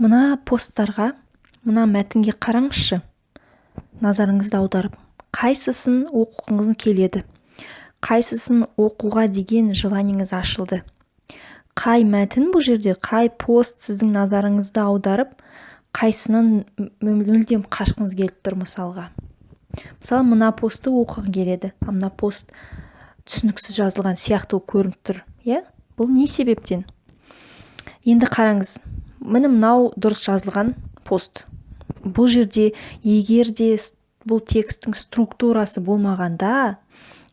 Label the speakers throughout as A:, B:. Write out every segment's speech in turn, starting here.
A: Мына посттарға, мына мәтінге қараңызшы, назарыңызды аударып, қайсысын оқығыңыз келеді, қайсысын оқуға деген желаниеңіз ашылды. Қай мәтін бұл жерде, қай пост сіздің назарыңызды аударып, қайсынан мүлдем қашқыңыз келіп тұр мысалға. Мысалы, мына постты оқығың келеді, мына пост түсініксіз жазылған сияқты көрініп тұр. Бұл не себептен? Енді қараңыз, мынау дұрыс жазылған пост. Бұл жерде егер де бұл текстің структурасы болмағанда,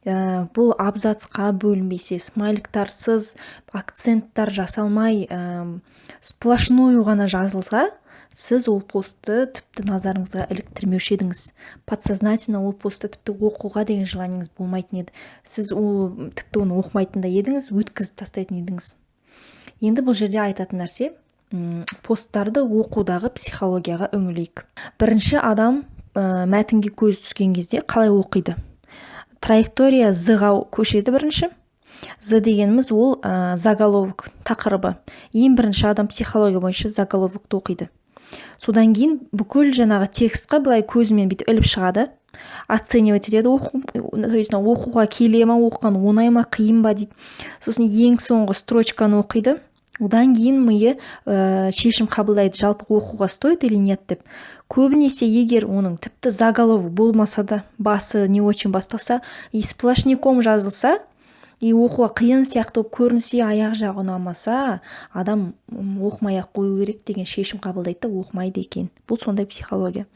A: бұл абзацқа бөлінбесе, смайликтарсыз, акценттар жасалмай, сплошной ғана жазылса, сіз ол постты тіпті назарыңызға іліктірмеуші едіңіз. Подсознательно ол постты тіпті оқуға деген желаниеңіз болмайтын еді. Сіз ол тіпті оны оқымайтын да едіңіз, өткізіп тастайтын едіңіз. Енді бұл жерде айтатын нәрсе, посттарды оқудағы психологияға үңілейік. Бірінші адам мәтінге көз түскен кезде қалай оқиды? Траектория з-ға көшеді бірінші. З дегеніміз ол заголовок, тақырыбы. Ең бірінші адам психология бойынша заголовокты оқиды. Содан кейін бүкіл жаңағы текстқа былай көзімен бүйтіп іліп шығады. Оценивать етеді, оқуға келе ма, оқыған оңай ма, қиын ба дейді. Сосын ең соңғы строчканы оқиды. Одан кейін миы шешім қабылдайды, жалпы оқуға стоит или нет деп. Көбінесе егер оның тіпті заголовок болмаса да, басы не очень басталса, и сплошняком жазылса, и оқуға қиын сияқты көрінсе, аяқ жағы ұнамаса, адам оқымай-ақ қою керек деген шешім қабылдайды да, оқымайды екен. Бұл сондай психология.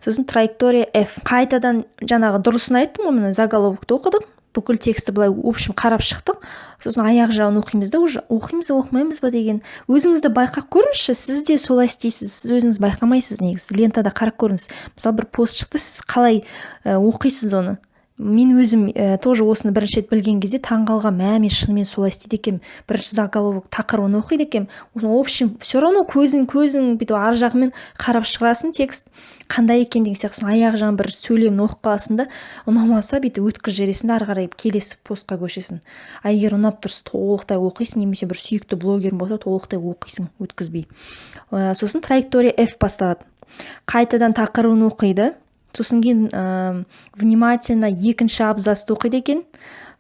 A: Сосын траектория F. Қайтадан жаңағы дұрысын айттым ғой, мына заголовокты оқыдық, бүкіл тексті былай общем қарап шықтық. Сосын аяқ жағын оқимыз да, уже оқимыз оқымаймыз ба деген. Өзіңізді байқап көріңізші, сіз де солай істейсіз, сіз өзіңіз байқамайсыз негізі. Лентада қарап көріңіз. Мысалы, бір пост шықты, сіз қалай оқисыз оны? Мен өзім тоже осыны бірінші рет білген кезде таңғалған, мен шынымен солай істейді екем. Бірінші заголовок тақырыбын оқиды екем. В общем, все равно көзің бүйтіп ар жағымен қарап шығасың, текст қандай екен деген сияқты. Аяқ жағын бір сөйлемін оқып қаласың да, ұнамаса бүйтіп өткізіп жібересің да, ары қарай келесі постқа көшесің. Егер ұнап тұрса толықтай оқисың, немесе бір сүйікті блогерің болса толықтай оқисың, өткізбей. Сосын траектория F басталады. Қайтадан тақырыбын оқиды. Сосын кейін внимательно екінші абзацты оқиды екен.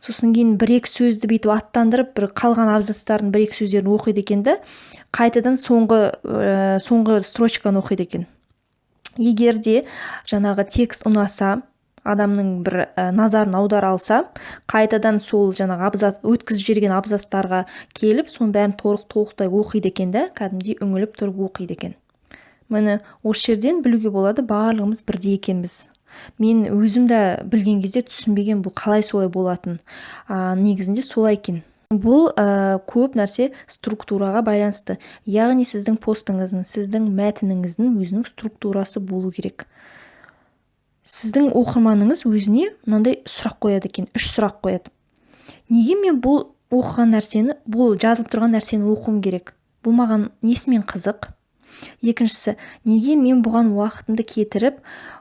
A: Сосын кейін бір-екі сөзді бүйтіп аттандырып, бір қалған абзацтардың бір-екі сөздерін оқиды екен да, қайтадан соңғы строчканы оқиды екен. Егер де жаңағы текст ұнаса, адамның бір назарын аудара алса, қайтадан сол жаңағы өткізіп жіберген абзацтарға келіп, соның бәрін толықтай оқиды екен да, кәдімгідей үңіліп тұрып оқиды екен. Міне осы жерден білуге болады, барлығымыз бірдей екенбіз. Мен өзім де білген кезде түсінбеген бұл қалай солай болатын. Негізінде солай екен. Бұл көп нәрсе структураға байланысты. Яғни сіздің постыңыздың, сіздің мәтініңіздің өзінің структурасы болу керек. Сіздің оқырманыңыз өзіне мынандай сұрақ қояды екен, 3 сұрақ қояды. Неге мен бұл оқыған нәрсені, бұл жазылып тұрған нәрсені оқуым керек? Бұл маған несімен қызық? Екіншісі, неге мен бұған уақытымды кетіріп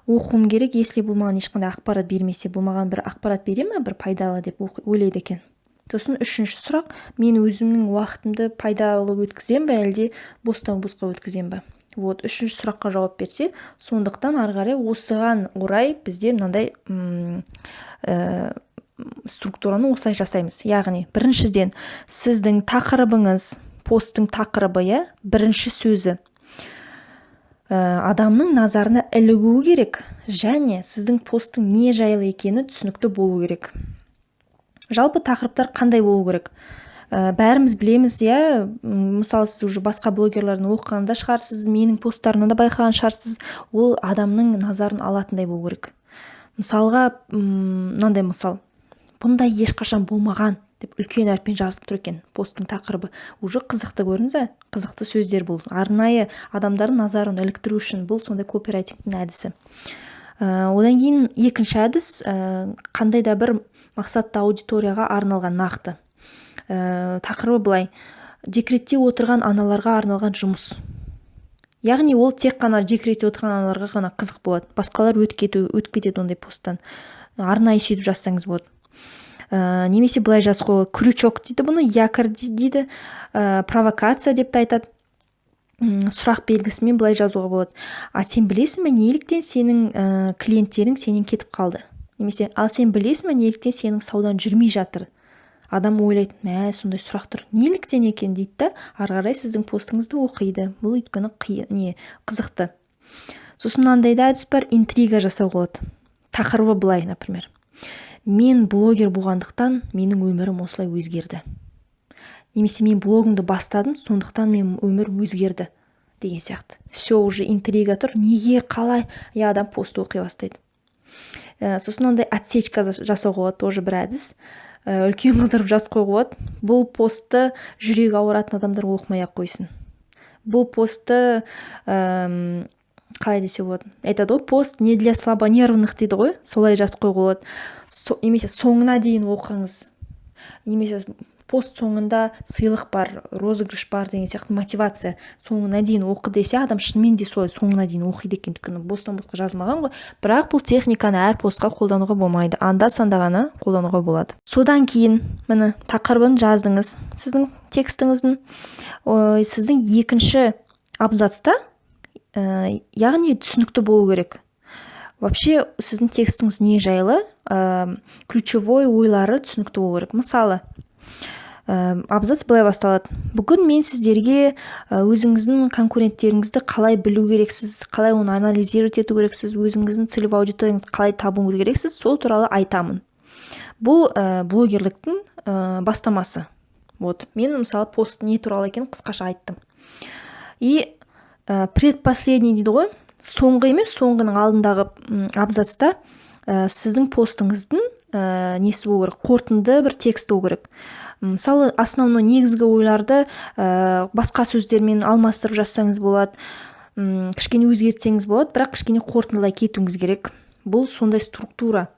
A: оқуым керек, если бұл маған ешқандай ақпарат бермесе, бұл маған бір ақпарат бере ме, бір пайдалы деп ойлайды екен. Сосын үшінші сұрақ, мен өзімнің уақытымды пайдалы өткізем бе, әлде бостан-босқа өткізем бе? Үшінші сұраққа жауап берсе, сондықтан ары қарай осыған орай бізде мынандай структураны осылай жасаймыз. Яғни, біріншіден сіздің тақырыбыңыз, посттың тақырыбы, бірінші сөзі адамның назарына ілігуі керек, және сіздің посттың не жайлы екені түсінікті болу керек. Жалпы тақырыптар қандай болу керек? Бәріміз білеміз, мысалы сіз уже басқа блогерлердің оқығанда шығарсыз, менің посттарымнан да байқаған шығарсыз, ол адамның назарын алатындай болу керек. Мысалға, мынандай мысал, бұндай ешқашан болмаған деп үлкен әріппен жазылып тұр екен посттың тақырыбы. Уже қызықты көрдіңіз, қызықты сөздер бұл. Арнайы адамдардың назарын іліктіру үшін бұл сондай копирайтингтің әдісі. Одан кейін екінші әдіс, қандай да бір мақсатты аудиторияға арналған нақты. Тақырыбы былай: декретте отырған аналарға арналған жұмыс. Яғни ол тек қана декретте отырған аналарға ғана қызық болады. Басқалар өтіп кетеді ондай посттан. Арнайы сөйтіп жазсаңыз болады. Немесе былай жазып қойған, крючок дейді бұны, якорь дейді, провокация деп те айтады. сұрақ белгісімен былай жазуға болады: а сен білесің бе неліктен сенің клиенттерің сенен кетіп қалды? Немесе ал сен білесің бе неліктен сенің саудаң жүрмей жатыр? Адам ойлайды, мә сондай сұрақ тұр, неліктен екен дейді да, ары қарай сіздің постыңызды оқиды. Бұл өйткені қызықты. Сосын мынандай да әдіс бар, интрига жасау болады. Тақырыбы былай, например: мен блогер болғандықтан менің өмірім осылай өзгерді. Немесе мен блогымды бастадым, сондықтан менің өмір өзгерді деген сияқты. Все, уже интрига тұр. Неге, қалай? Адам пост оқи бастайды. Сосын мынандай отсечка жасауға болады, тоже бір әдіс. Үлкен қылдырып жазып қоюға болады: бұл постты жүрегі ауыратын адамдар оқымай-ақ қойсын. Бұл постты қалай десе болады, айтады ғой, пост не для слабонервных дейді ғой, солай жазып қоюға болады. Немесе соңына дейін оқыңыз. Немесе пост соңында сыйлық бар, розыгрыш бар деген сияқты мотивация. Соңына дейін оқы десе, адам шынымен де солай соңына дейін оқиды екен, өйткені бостан-босқа жазылмаған ғой. Бірақ бұл техниканы әр постқа қолдануға болмайды, анда-санда ғана қолдануға болады. Содан кейін міне тақырыбын жаздыңыз, сіздің текстіңіздің. Сіздің екінші абзацта яғни түсінікті болу керек. Вообще сіздің текстіңіз не жайлы, ключевой ойлары түсінікті болу керек. Мысалы, абзац былай басталады: бүгін мен сіздерге өзіңіздің конкуренттеріңізді қалай білу керексіз, қалай оны анализировать ету керексіз, өзіңіздің целевой аудиторияңызды қалай табу керексіз, сол туралы айтамын. Бұл блогерліктің бастамасы. Вот, мен мысалы пост не туралы екенін қысқаша айттым. И предпоследний дейді ғой, соңғы емес, соңғының алдындағы абзацта сіздің постыңыздың несі болу керек, қорытынды бір текст болу керек. Мысалы, основной негізгі ойларды басқа сөздермен алмастырып жазсаңыз болады, кішкене өзгертсеңіз болады, бірақ кішкене қорытындылай кетуіңіз керек. Бұл сондай структура.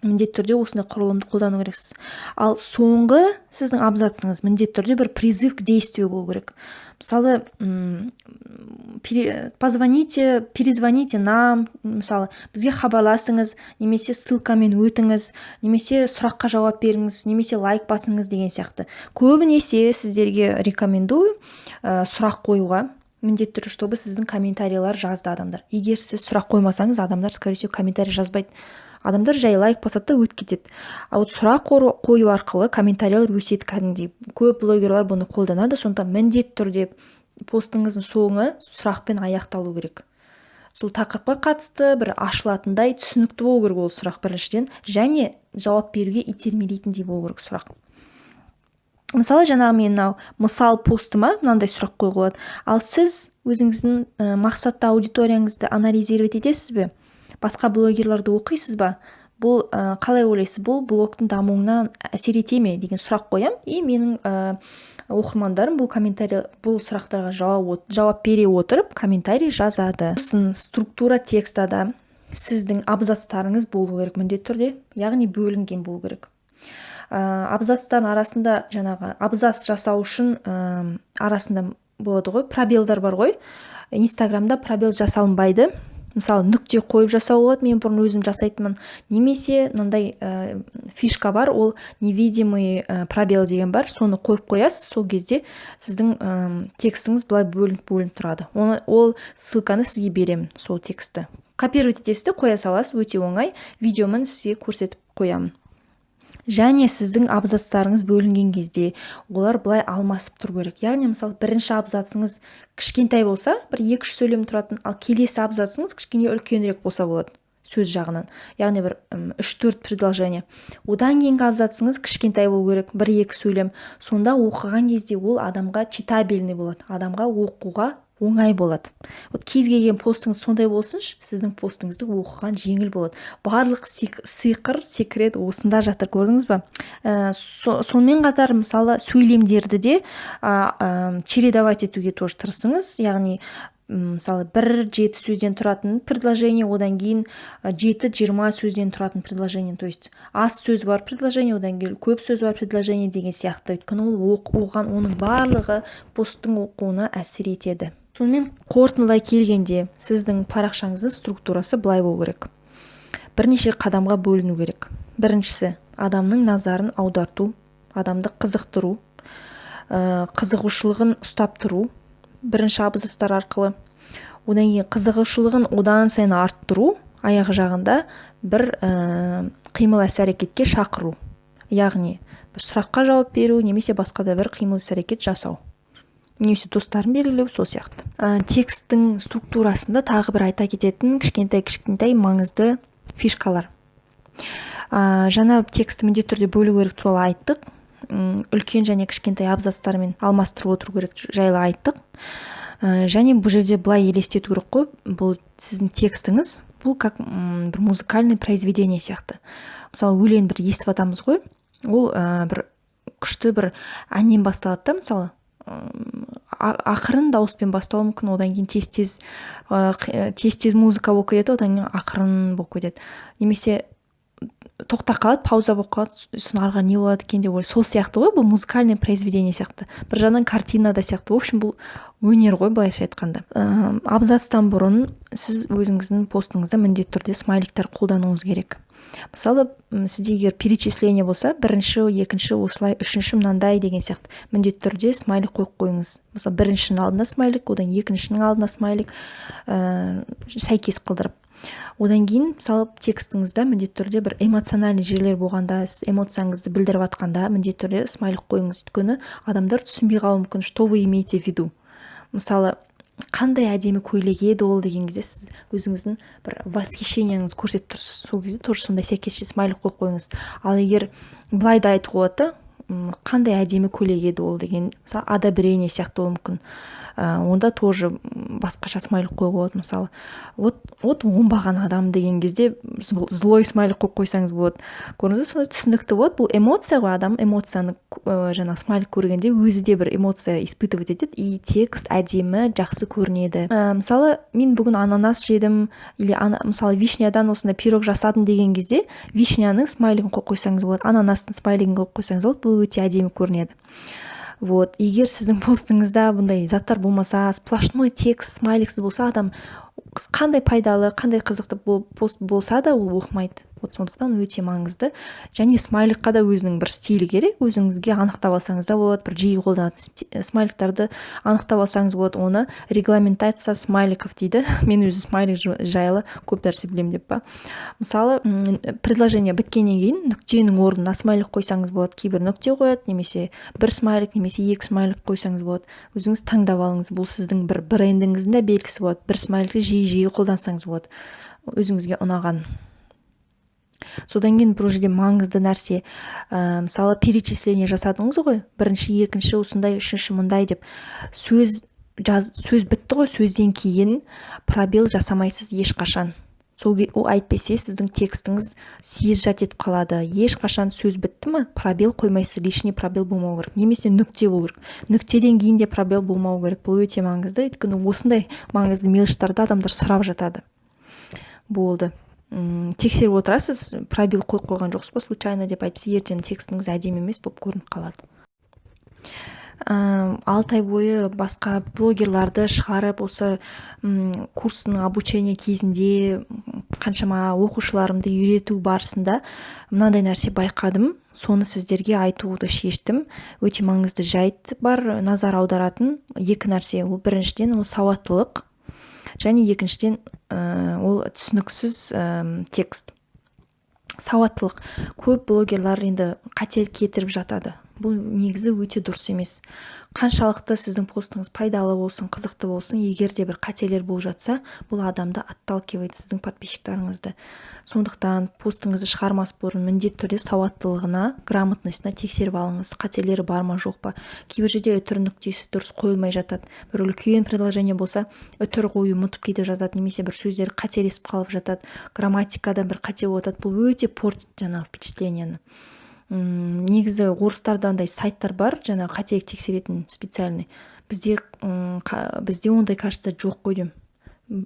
A: Міндетті түрде осындай құрылымды қолдану керексіз. Ал соңғы сіздің абзацыңыз міндетті түрде бір призыв к действию болу керек. Мысалы, перезвоните нам, мысалы, бізге хабарласыңыз, немесе ссылкамен өтіңіз, немесе сұраққа жауап беріңіз, немесе лайк басыңыз деген сияқты. Көбінесе сіздерге рекомендую сұрақ қоюға. Міндетті түрде, чтобы сіздің комментарийлар жазды адамдар. Егер сіз сұрақ қоймасаңыз, адамдар, скорее всего, комментарий жазбайды. Адамдар жай лайк басады да өтіп кетеді. А вот сұрақ қою арқылы комментарийлар өседі кәдімгідей. Көп блогерлар бұны қолданады, сондықтан міндетті түрде постыңыздың соңы сұрақпен аяқталу керек. Сол тақырыпқа қатысты бір ашылатындай түсінікті болу керек ол сұрақ біріншіден, және жауап беруге итермелейтіндей болу керек сұрақ. Мысалы, жаңағы мен мысал постыма мынандай сұрақ қоюға болады: ал сіз өзіңіздің мақсатты аудиторияңызды анализировать етесіз бе? Басқа блогерларды оқисыз ба? Бұл қалай ойлайсыз? Бұл блогтың дамуына әсер ете ме деген сұрақ қоям, и менің оқырмандарым бұл сұрақтарға жауап бере отырып комментарий жазады. Сосын структура текстада сіздің абзацтарыңыз болу керек міндетті түрде, яғни бөлінген болу керек. Абзацтардың арасында жаңағы абзац жасау үшін арасында болады ғой, пробелдар бар ғой. Инстаграмда пробел жасалынбайды. Мысалы, нүкте қойып жасау болады, мен бұрын өзім жасайтынмын. Немесе мынандай фишка бар, ол невидимый пробел деген бар, соны қойып қоясыз, сол кезде сіздің текстіңіз былай бөлініп тұрады. Ол ссылканы сізге беремін, сол текстті. Копировать етесіз, қоя саласыз, өте оңай. Видеомен сізге көрсетіп қоямын. Және сіздің абзацтарыңыз бөлінген кезде олар былай алмасып тұру керек. Яғни, мысалы, бірінші абзацыңыз кішкентай болса, бір 2-3 сөйлем тұратын, ал келесі абзацыңыз кішкене үлкенірек болса болады сөз жағынан. Яғни бір 3-4 предложение. Одан кейінгі абзацыңыз кішкентай болу керек, 1-2 сөйлем. Сонда оқыған кезде ол адамға читабельный болады, адамға оқуға оңай болады. Вот кез келген постыңыз сондай болсыншы, сіздің постыңызды оқыған жеңіл болады. Барлық секрет осында жатыр, көрдіңіз ба? Сонымен қатар, мысалы, сөйлемдерді де чередовать етуге тоже тырысыңыз. Яғни, мысалы, 1-7 сөзден тұратын предложение, одан кейін 7-20 сөзден тұратын предложение. То есть, аз сөз бар предложение, одан кейін көп сөз бар предложение деген сияқты. Өйткені ол оның барлығы посттың оқуына әсер етеді. Сонымен қорытындылай келгенде сіздің парақшаңыздың структурасы былай болу керек. Бірнеше қадамға бөліну керек. Біріншісі, адамның назарын аударту, адамды қызықтыру, қызығушылығын ұстап тұру. бірінші абзацтар арқылы. Одан кейін қызығушылығын одан сайын арттыру, аяқ жағында бір қимыл іс-әрекетке шақыру. Яғни бір сұраққа жауап беру немесе басқа да бір қимыл іс-әрекет жасау. Немесе достарын белгілеу, сол сияқты. Текстің структурасында тағы бір айта кететін кішкентай маңызды фишкалар. Жаңа текстті міндетті түрде бөлу керек туралы айттық. Үлкен және кішкентай абзацтармен алмастырып отыру керек жайлы айттық. Және бұл жерде былай елестету керек қой, бұл сіздің текстіңіз, бұл как бір музыкальный произведение сияқты. Мысалы, өлең бір естіп атамыз ғой, ол бір күшті бір әннен басталады да, мысалы, ақырын дауыспен басталуы мүмкін, одан кейін тез музыка болып кетеді, одан кейін ақырын болып кетеді. Немесе тоқтап қалады, пауза болып қалады, сосын арғы не болады екен деп ойлайды. Сол сияқты ғой, бұл музыкальный произведение сияқты. Бір жағынан картина да сияқты. В общем, бұл өнер ғой, былайша айтқанда. Абзацтан бұрын сіз өзіңіздің постыңызда міндетті түрде смайликтер қолдануыңыз керек. Мысалы, сізде егер перечисление болса, бірінші, екінші, осылай, үшінші мынандай деген сияқты, міндетті түрде смайлик қойып қойыңыз. Мысалы, біріншінің алдына смайлик, одан екіншінің алдына смайлик, сәйкес қылдырып. Одан кейін, мысалы, текстіңізде міндетті түрде бір эмоциональный жерлер болғанда, сіз эмоцияңызды білдіріп атқанда, міндетті түрде смайлик қойыңыз. Өйткені адамдар түсінбей қалуы мүмкін, что вы имеете в виду. Мысалы, қандай әдемі көйлек еді ол деген кезде сіз өзіңіздің бір восхищениеңізді көрсетіп тұрсыз. Сол кезде тоже сондай сәйкесінше смайлик қойып қойыңыз. Ал егер былай да айтуға болады, қандай әдемі көйлек еді ол деген, мысалы, одобрение сияқты болуы мүмкін. Онда тоже басқаша смайлик қойуға болады. Мысалы, вот оңбаған адам деген кезде злой смайлик қойып қойсаңыз болады. Көрдіңіз, сондай түсінікті болады. Бұл эмоция ғой, адам эмоцияны жаңа смайлик көргенде өзі де бір эмоция испытывать етеді, и текст әдемі, жақсы көрінеді. Мысалы, мен бүгін ананас жедім, или мысалы вишнядан осындай пирог жасадым деген кезде вишняның смайлигін қойып қойсаңыз болады, ананастың смайлигін қойып қойсаңыз болады, бұл өте әдемі көрінеді. Вот, егер сіздің постыңызда бұндай заттар болмаса, сплошной текст, смайликсіз болса, адам қандай пайдалы, қандай қызықты пост болса да ол оқымайды. Вот сондықтан өте маңызды. Және смайликқа да өзінің бір стилі керек, өзіңізге анықтап алсаңыз да болады, бір жиі қолданатын смайликтарды анықтап алсаңыз болады, оны регламентация смайликов дейді. Мен өзі смайлик жайлы көп нәрсе білемін деп па. Мысалы, предложение біткеннен кейін нүктенің орнына смайлик қойсаңыз болады, кейбір нүкте қояды, немесе бір смайлик, немесе екі смайлик қойсаңыз болады. Өзіңіз таңдап алыңыз, бұл сіздің бір брендіңіздің де белгісі болады. Бір смайликті жиі қолдансаңыз болады, өзіңізге ұнаған. Содан кейін бұл жерде маңызды нәрсе, мысалы, перечисление жасадыңыз ғой, бірінші, екінші, осындай, үшінші, мындай деп. Сөз бітті ғой, сөзден кейін пробел жасамайсыз ешқашан. Ол айтпесе сіздің текстіңіз съезжать етіп қалады. Ешқашан сөз бітті ме, пробел қоймайсыз, лишний пробел болмау керек. Немесе нүкте болу керек. Нүктеден кейін де пробел болмау керек. Бұл өте маңызды, өйткені осындай маңызды мелочьтарды адамдар сұрап жатады. Болды. Тексеріп отырасыз, пробел қойып қойған жоқсыз ба случайно деп айтпаса, ертең текстіңіз әдемі емес болып көрініп қалады. 6 ай бойы басқа блогерларды шығарып, осы курстың обучение кезінде қаншама оқушыларымды үйрету барысында мынандай нәрсе байқадым. Соны сіздерге айтуды шештім. Өте маңызды жайт бар, назар аударатын екі нәрсе. Ол біріншіден ол сауаттылық, және екіншіден ол түсініксіз текст. Сауаттылық. Көп блогерлар енді қателік кетіріп жатады. Бұл негізі өте дұрыс емес. Қаншалықты сіздің постыңыз пайдалы болсын, қызықты болсын, егер де бір қателер болып жатса, бұл адамды отталкивает, сіздің подписчиктарыңызды. Сондықтан постыңызды шығармас бұрын міндетті түрде сауаттылығына, грамотностьна тексеріп алыңыз, қателері бар ма жоқ па. Кейбір жерде үтір нүктесі дұрыс қойылмай жатады. Бір үлкен предложение болса, үтір қою ұмытып кетіп жатады, немесе бір сөздер қателесіп қалып жатады, грамматикада бір қате болады. Бұл өте портит жаңағы впечатленияны. Негізі орыстарда андай сайттар бар, жаңа қателік тексеретін специальный. Бізде ондай кажется жоқ қой деймін.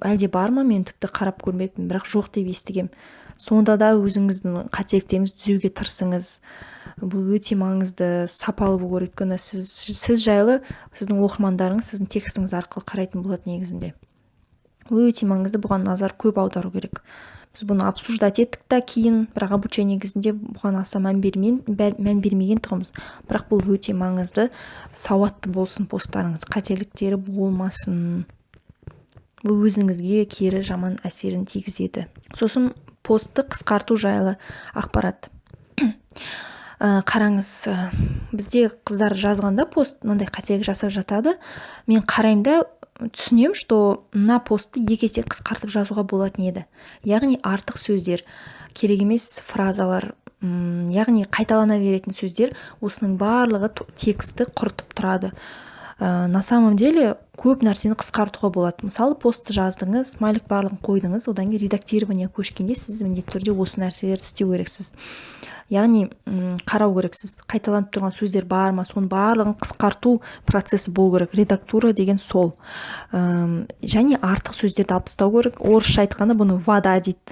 A: Әлде бар ма, мен тіпті қарап көрмеппін, бірақ жоқ деп естігем. Сонда да өзіңіздің қателіктеріңізді түзеуге тырысыңыз. Бұл өте маңызды, сапалы болу керек. Өйткені сіз жайлы сіздің оқырмандарыңыз сіздің текстіңіз арқылы қарайтын болады негізінде. өте маңызды, бұған назар көп аудару керек. Біз бұны обсуждать еттік та кейін, бірақ обучение кезінде бұған аса мән бермеген тұғымыз. Бірақ бұл өте маңызды, сауатты болсын посттарыңыз, қателіктері болмасын. Бұл өзіңізге кері жаман әсерін тигізеді. Сосын постты қысқарту жайлы ақпарат. Қараңыз, бізде қыздар жазғанда пост мынандай қателік жасап жатады. Мен қараймын да түсінем, что мына постты 2 есе қысқартып жазуға болатын еді. Яғни артық сөздер, керек емес фразалар, яғни қайталана беретін сөздер, осының барлығы тексті құртып тұрады. На самом деле көп нәрсені қысқартуға болады. Мысалы, постты жаздыңыз, смайлик барлығын қойдыңыз, одан кейін редактирование көшкенде сіз міндетті түрде осы нәрселерді істеу керексіз. Яғни қарау керексіз, қайталанып тұрған сөздер бар ма, соның барлығын қысқарту процесі болу керек. Редактура деген сол. Және артық сөздерді алып тастау керек. Орысша айтқанда бұны вода дейді.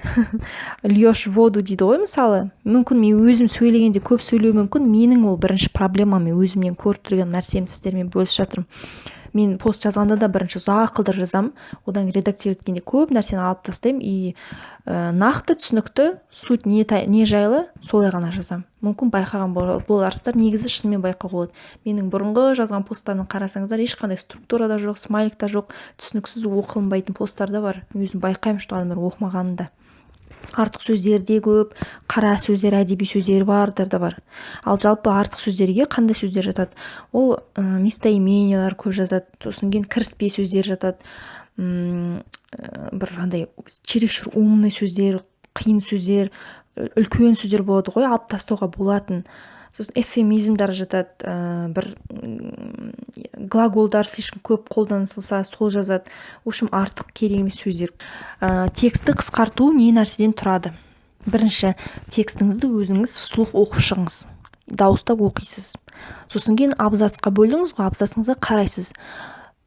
A: Льешь воду дейді ғой, мысалы. Мүмкін мен өзім сөйлегенде көп сөйлеу мүмкін, менің ол бірінші проблемам, мен өзімнен көріп тұрған нәрсемді сіздермен бөлісіп жатырмын. Мен пост жазғанда да бірінші ұзақ қылдырып жазамын, одан редактировать еткенде көп нәрсені алып тастаймын и нақты түсінікті суть не жайлы солай ғана жазамын. Мүмкін байқаған боларсыздар, негізі шынымен байқауға болады. Менің бұрынғы жазған посттарымды қарасаңыздар, ешқандай структура да жоқ, смайлик та жоқ, түсініксіз оқылынбайтын посттар да бар. Өзім байқаймын, что адамдар оқымағанында. Артық сөздер де көп, қара сөздер, әдеби сөздер бардар да бар. Ал жалпы артық сөздерге қандай сөздер жатады? Ол местоимениялар көп жазады, сосын кейін кіріспе сөздер жатады. Бір андай чересчур умный сөздер, қиын сөздер, үлкен сөздер болады ғой, алып тастауға болатын. Сосын эвфемизмдар жатады, бір глаголдар слишком көп қолданылса, сол жазады. В общем, артық керек емес сөздер. Тексті қысқарту не нәрседен тұрады? Бірінші, текстіңізді өзіңіз вслух оқып шығыңыз. Дауыстап оқисыз. Сосын кейін абзацқа бөлдіңіз ғой, абзацыңызға қарайсыз.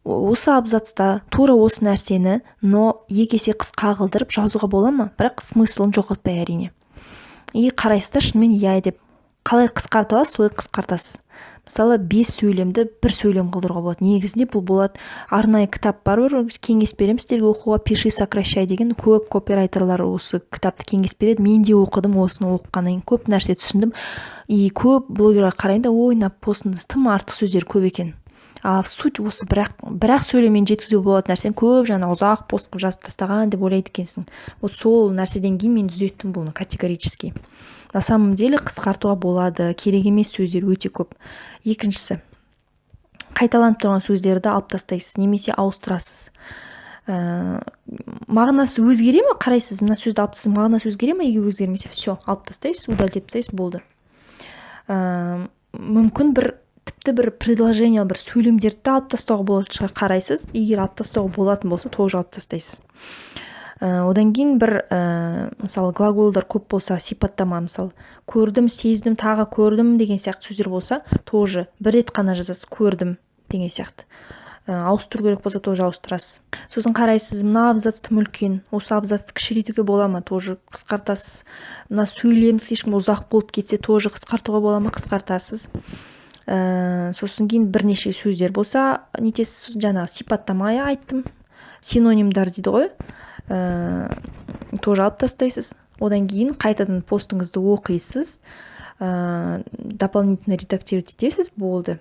A: Осы абзацта тура осы нәрсені, но 2 есе қысқа қылдырып жазуға бола ма? Бірақ смыслын жоғалтпай әрине. И қарайсыздар, шынымен иә деп. Қалай қысқартасыз, солай қысқартасыз. Мысалы, 5 сөйлемді 1 сөйлем қылдыруға болады. Негізінде бұл болады. Арнайы кітап бар, кеңес беремін сіздерге оқуға, пиши, сокращай деген көп копирайтерлар осы кітапты кеңес береді. Мен де оқыдым, осыны оқығаннан кейін көп нәрсе түсіндім. И көп блогерға қарайында, ой, мына постыңыз тым артық сөздер көп екен. А суть осы бірақ сөйлеммен жеткізуге болатын нәрсені көп жаңа ұзақ пост қылып жазып тастаған деп ойлайды екенсің. Вот сол нәрседен кейін мен түзеттім бұны категорически. На самом деле қысқартуға болады, керек емес сөздер өте көп. Екіншісі, қайталанып тұрған сөздерді алып тастайсыз, немесе ауыстырасыз. Мағынасы өзгере ме? Қарайсыз, мына сөзді алып тастайсыз, мағынасы өзгере ме? Егер өзгермесе, все, алып тастайсыз, удалить етіп тастайсыз, болды. Мүмкін тіпті бір предложение, бір сөйлемдерді алып тастауға болатын шығар, қарайсыз. Егер алып тастауға болатын болса, тоже алып тастайсыз. Одан кейін бір мысалы глаголдар көп болса, сипаттама, мысалы көрдім, сездім, тағы көрдім деген сияқты сөздер болса, тоже бір рет қана жазасыз, көрдім деген сияқты. Ауыстыру керек болса, тоже ауыстырасыз. Сосын қарайсыз, мына абзац тым үлкен, осы абзацты кішірейтуге бола ма, тоже қысқартасыз. Мына сөйлем слишком ұзақ болып кетсе, тоже қысқартуға бола ма, қысқартасыз. Сосын кейін бірнеше сөздер болса, нетесіз, жаңағы сипаттама айттым, синонимдар дейді ғой, тоже алып тастайсыз. Одан кейін қайтадан постыңызды оқисыз, дополнительно редактировать етесіз, болды.